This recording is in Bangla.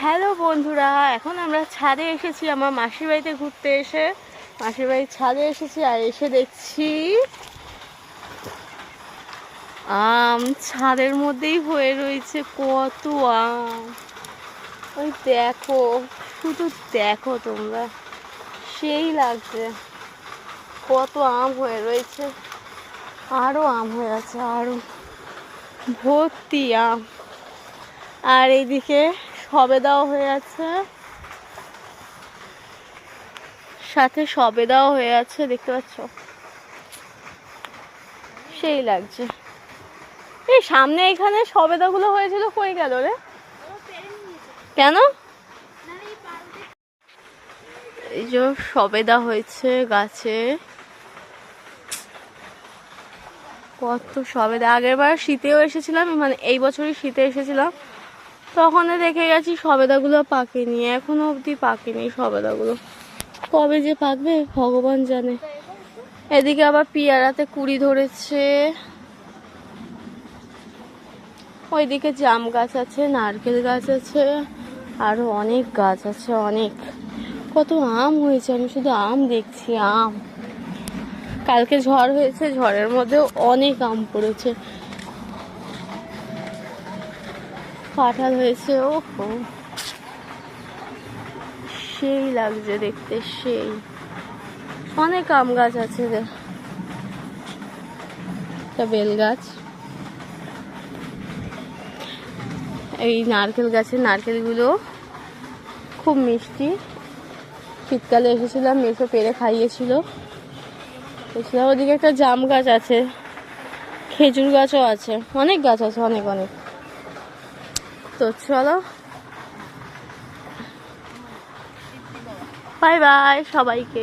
হ্যালো বন্ধুরা, এখন আমরা ছাদে এসেছি আমার মাসির বাড়িতে ঘুরতে এসে। মাসির বাড়ির ছাদে এসেছি আর এসে দেখছি আম ছাদের মধ্যেই হয়ে রয়েছে কত আম। ওই দেখো, শুধু দেখো তোমরা, সেই লাগছে কত আম হয়ে রয়েছে। আরো আম হয়ে আছে, আরো ভর্তি আম। আর এইদিকে সবেদাও হয়ে আছে, সাথে সবেদাও হয়ে আছে, দেখতে পাচ্ছ, সেই লাগছে। এই সামনে এখানে সবেদাগুলো হয়েছিল, কই গেল রে? কেন? এই যে সবেদা হয়েছে গাছে, কত সবেদা। আগের বার শীতেও এসেছিলাম, মানে এই বছরই শীতে এসেছিলাম, তখন দেখে গেছি সবেদাগুলো পাকেনি, এখনো অবধি পাকেনি সবেদাগুলো। কবে যে পাকবে ভগবান জানে। এদিকে আবার পিয়ারাতে কুড়ি ধরেছে, ওইদিকে জাম গাছ আছে, নারকেল গাছ আছে, আরো অনেক গাছ আছে, অনেক। কত আম হয়েছে, আমি শুধু আম দেখছি, আম। কালকে ঝড় হয়েছে, ঝড়ের মধ্যেও অনেক আম পড়েছে। কাঁঠাল হয়েছে, ও সেই লাগছে দেখতে, সেই। অনেক আম গাছ আছে, একটা বেল গাছ। এই নারকেল গাছের নারকেলগুলো খুব মিষ্টি। শীতকালে এসেছিলাম, মেসো পেরে খাইয়েছিল। ওদিকে একটা জাম গাছ আছে, খেজুর গাছও আছে, অনেক গাছ আছে, অনেক অনেক। তো চলো, বাই বাই সবাইকে।